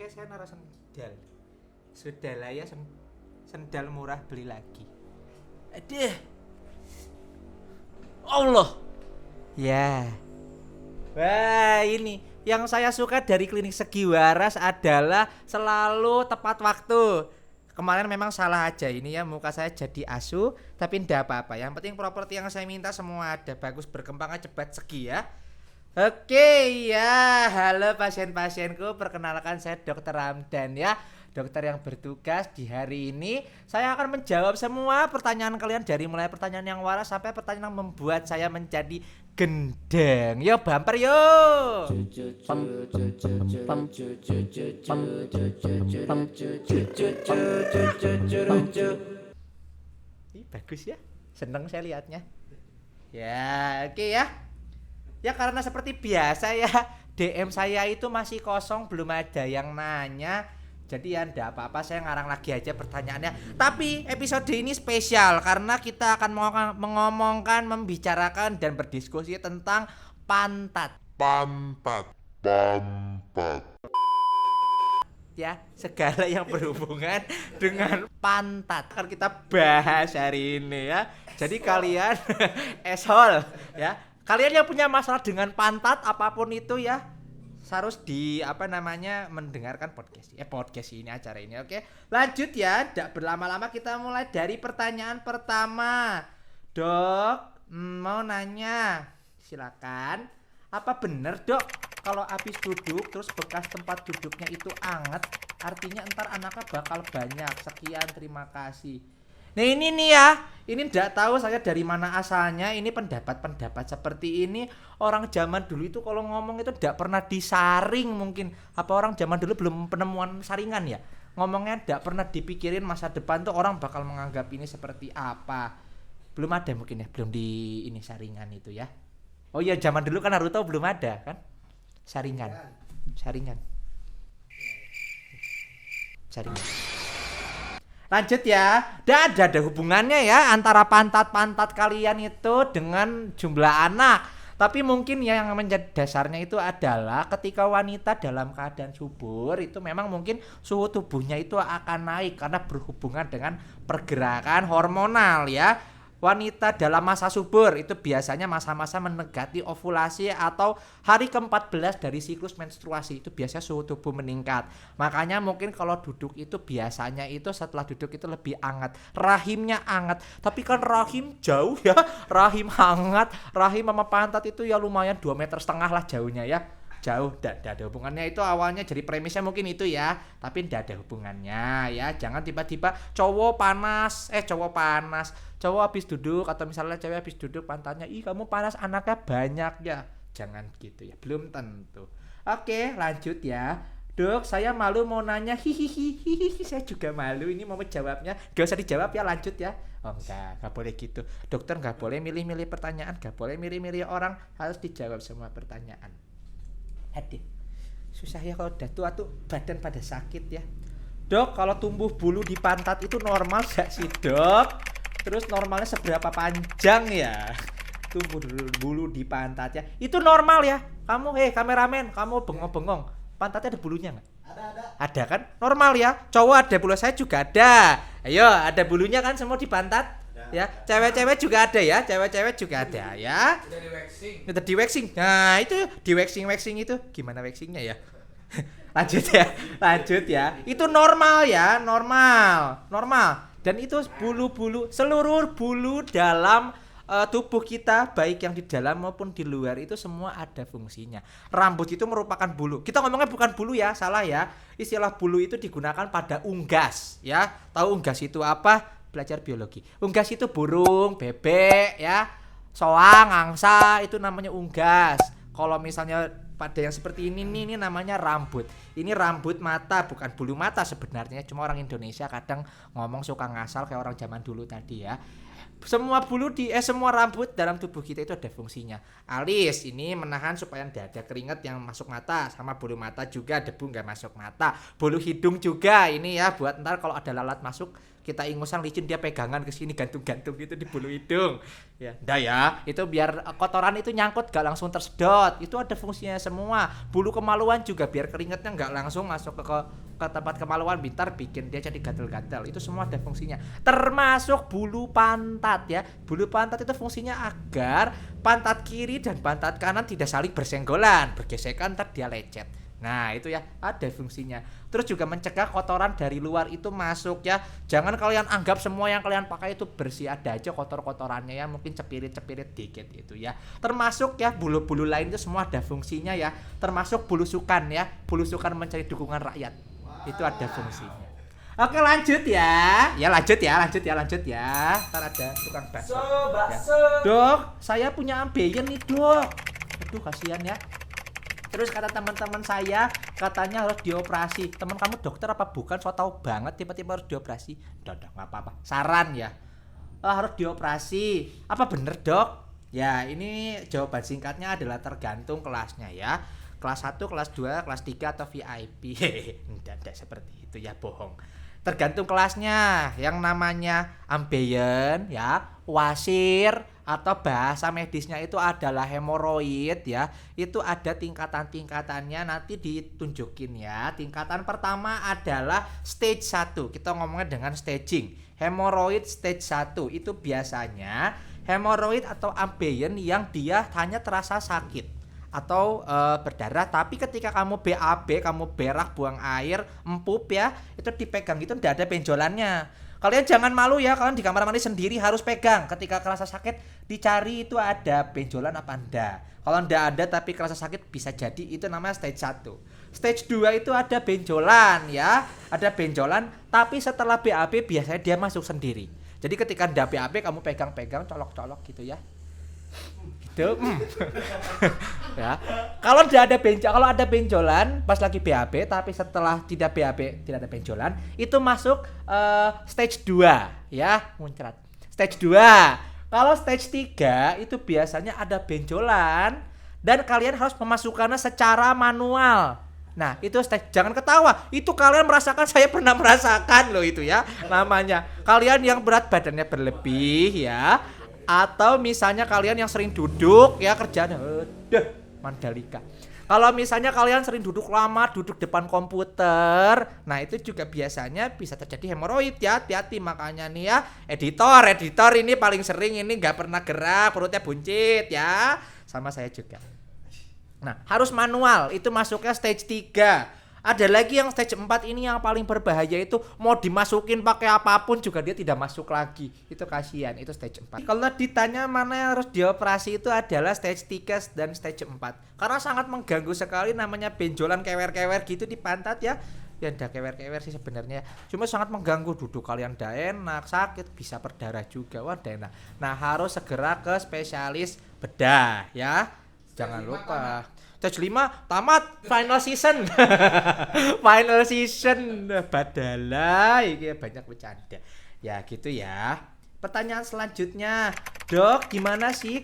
Oke, saya naruh sendal. Sudah lah ya, sendal murah beli lagi. Aduh. Allah. Ya. Wah, ini yang saya suka dari klinik Segi Waras adalah selalu tepat waktu. Kemarin memang salah aja ini ya, muka saya jadi asu, tapi ndak apa-apa. Yang penting properti yang saya minta semua ada, bagus, berkembang, cepat, segi ya. Oke ya, halo pasien-pasienku, perkenalkan saya Dokter Ramdan ya, dokter yang bertugas di hari ini. Saya akan menjawab semua pertanyaan kalian dari mulai pertanyaan yang waras sampai pertanyaan yang membuat saya menjadi gendeng. Yo bumper yo. Ih, bagus ya, seneng saya lihatnya. Ya, oke ya. Ya karena seperti biasa ya, DM saya itu masih kosong, belum ada yang nanya. Jadi ya enggak apa-apa, saya ngarang lagi aja pertanyaannya. Tapi episode ini spesial karena kita akan mengomongkan, membicarakan dan berdiskusi tentang pantat. Pantat. Ya, segala yang berhubungan dengan pantat akan kita bahas hari ini ya. Jadi kalian eshol ya. Kalian yang punya masalah dengan pantat apapun itu ya, harus mendengarkan podcast ini, acara ini. Oke, lanjut ya, tidak berlama-lama, kita mulai dari pertanyaan pertama. Dok, mau nanya, silakan. Apa bener dok, kalau habis duduk terus bekas tempat duduknya itu anget, artinya ntar anaknya bakal banyak? Sekian, terima kasih. Nah ini nih ya, ini tidak tahu saya dari mana asalnya, ini pendapat-pendapat seperti ini. Orang zaman dulu itu kalau ngomong itu tidak pernah disaring mungkin. Apa orang zaman dulu belum penemuan saringan ya? Ngomongnya tidak pernah dipikirin masa depan tuh orang bakal menganggap ini seperti apa. Belum ada mungkin ya, belum di ini saringan itu ya. Oh iya, zaman dulu kan Naruto belum ada kan? Saringan. Lanjut ya, ada hubungannya ya antara pantat-pantat kalian itu dengan jumlah anak. Tapi mungkin ya yang menjadi dasarnya itu adalah ketika wanita dalam keadaan subur itu memang mungkin suhu tubuhnya itu akan naik karena berhubungan dengan pergerakan hormonal ya. Wanita dalam masa subur itu biasanya masa-masa mendekati ovulasi atau hari ke-14 dari siklus menstruasi, itu biasanya suhu tubuh meningkat. Makanya mungkin kalau duduk itu biasanya itu setelah duduk itu lebih hangat, rahimnya hangat. Tapi kan rahim jauh ya, rahim hangat, rahim sama pantat itu ya lumayan 2,5 meter lah jauhnya ya. Jauh, tidak ada hubungannya. Itu awalnya jadi premisnya mungkin itu ya, tapi tidak ada hubungannya ya. Jangan tiba-tiba cowok habis duduk, atau misalnya cewek habis duduk pantatnya, ih kamu panas, anaknya banyak ya. Jangan gitu ya, belum tentu. Oke, lanjut ya. Dok, saya malu mau nanya, hihihi, saya juga malu ini mau menjawabnya. Gak usah dijawab ya, lanjut ya. Oh enggak boleh gitu. Dokter gak boleh milih-milih pertanyaan, gak boleh milih-milih orang, harus dijawab semua pertanyaan. Aduh, susah ya kalau udah tua tuh badan pada sakit ya. Dok, kalau tumbuh bulu di pantat itu normal gak sih dok? Terus normalnya seberapa panjang ya? Tumbuh bulu di pantat ya, itu normal ya. Kamu kameramen, kamu bengong-bengong, pantatnya ada bulunya gak? Ada kan? Normal ya. Cowok ada bulu, saya juga ada. Ayo, ada bulunya kan semua di pantat? Ya, cewek-cewek juga ada ya, cewek-cewek juga ada ya. Udah di waxing. Nah, itu di waxing itu gimana waxingnya ya? lanjut ya. Itu normal ya, normal. Dan itu bulu-bulu, seluruh bulu dalam tubuh kita, baik yang di dalam maupun di luar, itu semua ada fungsinya. Rambut itu merupakan bulu. Kita ngomongnya bukan bulu ya, salah ya. Istilah bulu itu digunakan pada unggas ya. Tahu unggas itu apa? Belajar biologi. Unggas itu burung, bebek ya, soang, angsa, itu namanya unggas. Kalau misalnya pada yang seperti ini namanya rambut. Ini rambut mata, bukan bulu mata sebenarnya. Cuma orang Indonesia kadang ngomong suka ngasal kayak orang zaman dulu tadi ya. Semua rambut dalam tubuh kita itu ada fungsinya. Alis ini menahan supaya tidak ada keringat yang masuk mata, sama bulu mata juga debu nggak masuk mata. Bulu hidung juga ini ya buat ntar kalau ada lalat masuk kita ingusan licin dia pegangan ke sini gantung-gantung gitu di bulu hidung. Ya, ndak ya. Itu biar kotoran itu nyangkut gak langsung tersedot. Itu ada fungsinya semua. Bulu kemaluan juga biar keringatnya nggak langsung masuk ke tempat kemaluan, bintar bikin dia jadi gatel-gatel. Itu semua ada fungsinya. Termasuk bulu pantat ya. Bulu pantat itu fungsinya agar pantat kiri dan pantat kanan tidak saling bersenggolan, bergesekan, ntar dia lecet. Nah itu ya ada fungsinya. Terus juga mencegah kotoran dari luar itu masuk ya. Jangan kalian anggap semua yang kalian pakai itu bersih, ada aja kotor-kotorannya ya, mungkin cepirit-cepirit dikit itu ya. Termasuk ya bulu-bulu lain itu semua ada fungsinya ya. Termasuk bulusukan ya, bulusukan mencari dukungan rakyat. Itu ada fungsinya. Oke lanjut ya. Ya lanjut ya. Ntar ada tukang bakso. Ya. Dok, saya punya ambeien nih dok. Aduh kasihan ya. Terus kata teman-teman saya katanya harus dioperasi. Teman kamu dokter apa bukan? So tau banget tiba-tiba harus dioperasi. Udah nggak apa-apa. Saran ya. Harus dioperasi. Apa bener dok? Ya ini jawaban singkatnya adalah tergantung kelasnya ya. Kelas 1, kelas 2, kelas 3 atau VIP. Tidak seperti itu ya, bohong. Tergantung kelasnya. Yang namanya ambeien ya, wasir atau bahasa medisnya itu adalah hemoroid ya. Itu ada tingkatan-tingkatannya, nanti ditunjukin ya. Tingkatan pertama adalah stage 1. Kita ngomongnya dengan staging. Hemoroid stage 1 itu biasanya hemoroid atau ambeien yang dia hanya terasa sakit atau berdarah, tapi ketika kamu BAB, kamu berak, buang air, empup ya, itu dipegang itu tidak ada benjolannya. Kalian jangan malu ya, kalian di kamar mandi sendiri harus pegang. Ketika kerasa sakit, dicari itu ada benjolan apa enggak. Kalau enggak ada tapi kerasa sakit, bisa jadi itu namanya stage 1. Stage 2 itu ada benjolan ya, ada benjolan, tapi setelah BAB biasanya dia masuk sendiri. Jadi ketika enggak BAB, kamu pegang-pegang, colok-colok gitu ya. Gitu. Ya. Kalau ada benjolan pas lagi BAB, tapi setelah tidak BAB tidak ada benjolan, itu masuk stage 2 ya, muncrat. Stage 2. Kalau stage 3 itu biasanya ada benjolan dan kalian harus memasukkannya secara manual. Nah, itu stage, jangan ketawa. Itu kalian merasakan, saya pernah merasakan loh itu ya. Namanya kalian yang berat badannya berlebih ya. Atau misalnya kalian yang sering duduk ya kerjanya Mandalika. Kalau misalnya kalian sering duduk lama, duduk depan komputer, nah itu juga biasanya bisa terjadi hemoroid ya. Hati-hati makanya nih ya, editor ini paling sering ini nggak pernah gerak, perutnya buncit ya. Sama saya juga. Nah, harus manual, itu masuknya stage 3. Ada lagi yang stage 4 ini yang paling berbahaya, itu mau dimasukin pakai apapun juga dia tidak masuk lagi. Itu kasihan, itu stage 4. Kalau ditanya mana yang harus dioperasi itu adalah stage 3 dan stage 4. Karena sangat mengganggu sekali, namanya benjolan kewer-kewer gitu di pantat ya. Ya udah kewer-kewer sih sebenarnya. Cuma sangat mengganggu, duduk kalian ndak enak, sakit, bisa berdarah juga. Wah, ndak enak. Nah, harus segera ke spesialis bedah ya. Jangan lupa. Stage 5 tamat, final season. Final season badalah iki banyak bercanda. Ya gitu ya. Pertanyaan selanjutnya, Dok, gimana sih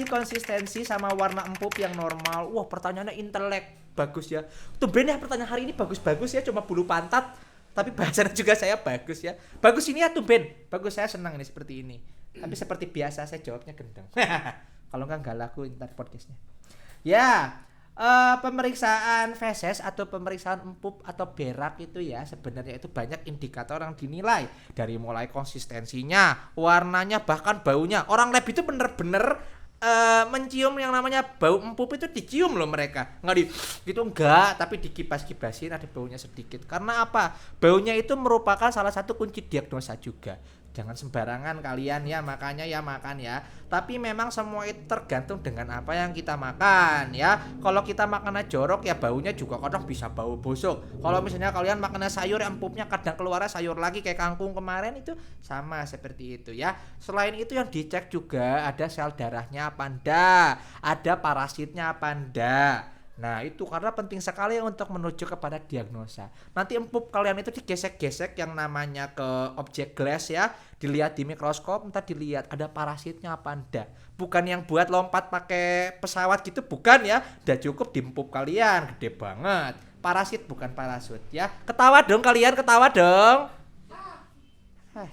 konsistensi sama warna empuk yang normal? Wah, pertanyaannya intelek, bagus ya. Tumben ya pertanyaan hari ini bagus-bagus ya, cuma bulu pantat tapi bahasanya juga saya bagus ya. Bagus ini ya tumben. Bagus, saya senang ini seperti ini. Tapi seperti biasa saya jawabnya gendeng. Kalau enggak laku ntar podcastnya. Ya, pemeriksaan feses atau pemeriksaan empuk atau berak itu ya sebenarnya itu banyak indikator yang dinilai, dari mulai konsistensinya, warnanya, bahkan baunya. Orang lab itu bener-bener mencium yang namanya bau empuk itu dicium loh mereka. Enggak, tapi dikipas-kipasin ada baunya sedikit. Karena apa? Baunya itu merupakan salah satu kunci diagnosa juga. Jangan sembarangan kalian ya, makanya ya makan ya. Tapi memang semua itu tergantung dengan apa yang kita makan ya. Kalau kita makannya jorok ya baunya juga kadang bisa bau busuk. Kalau misalnya kalian makannya sayur, empuknya kadang keluarnya sayur lagi kayak kangkung kemarin, itu sama seperti itu ya. Selain itu yang dicek juga ada sel darahnya apa ndak, ada parasitnya apa ndak. Nah itu karena penting sekali untuk menuju kepada diagnosa. Nanti empuk kalian itu digesek-gesek yang namanya ke objek glass ya, dilihat di mikroskop, entah dilihat ada parasitnya apa enggak. Bukan yang buat lompat pakai pesawat gitu, bukan ya. Udah cukup di empuk kalian, gede banget. parasit bukan parasut ya. Ketawa dong kalian, ketawa dong.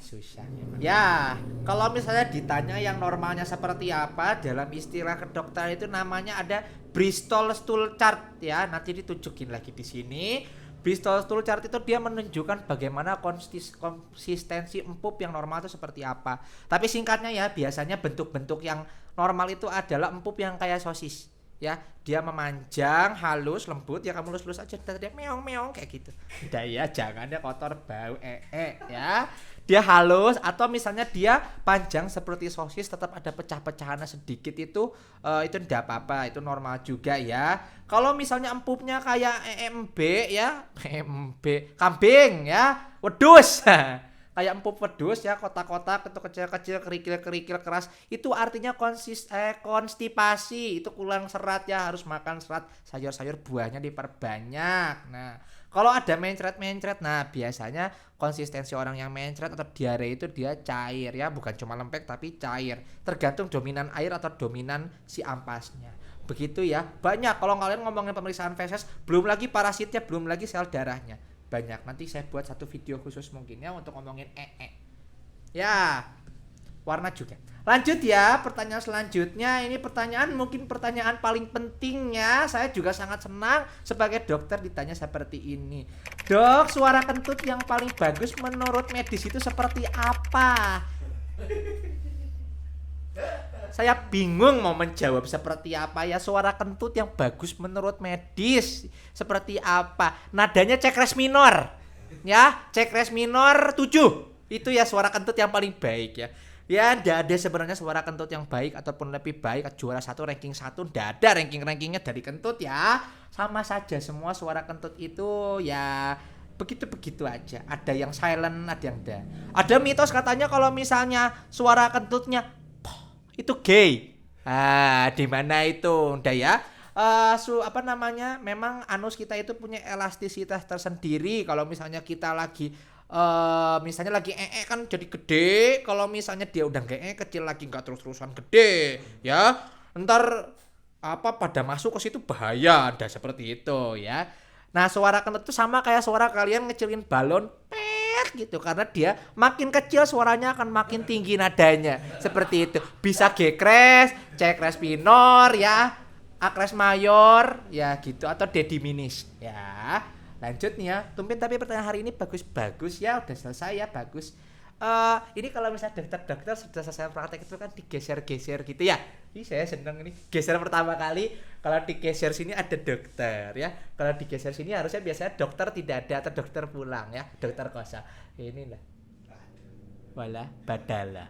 Susah. Ya, kalau misalnya ditanya yang normalnya seperti apa, dalam istilah kedokteran itu namanya ada Bristol stool chart ya. Nanti ditunjukin lagi di sini. Bristol stool chart itu dia menunjukkan bagaimana konsistensi empuk yang normal itu seperti apa. Tapi singkatnya ya, biasanya bentuk-bentuk yang normal itu adalah empuk yang kayak sosis. Ya, dia memanjang, halus, lembut, ya kamu lus-lus aja, dia meong-meong kayak gitu. Udah ya, jangan dia kotor, bau, ya. Dia halus atau misalnya dia panjang seperti sosis tetap ada pecah-pecahannya sedikit itu enggak apa-apa, itu normal juga ya. Kalau misalnya empuknya kayak EMB ya, EMB kambing ya, wedus. Kayak empuk wedus ya, kotak-kotak itu kecil-kecil, kerikil-kerikil keras, itu artinya konstipasi, itu kurang serat ya, harus makan serat, sayur-sayur buahnya diperbanyak. Nah, kalau ada mencret-mencret, nah biasanya konsistensi orang yang mencret atau diare itu dia cair ya, bukan cuma lembek tapi cair, tergantung dominan air atau dominan si ampasnya. Begitu ya, banyak kalau kalian ngomongin pemeriksaan feses, belum lagi parasitnya, belum lagi sel darahnya. Banyak, nanti saya buat satu video khusus mungkin ya untuk ngomongin ya, warna juga. Lanjut ya, pertanyaan selanjutnya. Ini mungkin pertanyaan paling penting ya. Saya juga sangat senang sebagai dokter ditanya seperti ini. Dok, suara kentut yang paling bagus menurut medis itu seperti apa? Saya bingung mau menjawab seperti apa ya. Suara kentut yang bagus menurut medis seperti apa? Nadanya cek res minor ya, cek res minor 7. Itu ya suara kentut yang paling baik ya. Ya tidak ada sebenarnya suara kentut yang baik ataupun lebih baik, juara 1 ranking 1, tidak ada ranking-rankingnya dari kentut ya. Sama saja semua suara kentut itu ya begitu-begitu aja. Ada yang silent, ada yang enggak. Ada mitos katanya kalau misalnya suara kentutnya itu gay. Di mana itu? Udah ya. Memang anus kita itu punya elastisitas tersendiri. Kalau misalnya kita lagi misalnya lagi kan jadi gede. Kalau misalnya dia udah kecil lagi, nggak terus-terusan gede ya. Ntar pada masuk ke situ bahaya. Ada seperti itu ya. Nah, suara kentut itu sama kayak suara kalian ngecilin balon gitu, karena dia makin kecil suaranya akan makin tinggi nadanya. Seperti itu. Bisa G-crash, C-crash minor ya, A-crash mayor ya gitu, atau D diminished ya. Lanjut nih ya. Tumben tapi pertanyaan hari ini bagus-bagus ya, udah selesai ya, bagus. Ini kalau misalnya dokter sudah selesai praktek itu kan digeser-geser gitu ya. Ini saya seneng ini. Geser pertama kali, kalau digeser sini ada dokter ya. Kalau digeser sini harusnya biasanya dokter tidak ada atau dokter pulang ya. Dokter kosa. Inilah. Wala badala.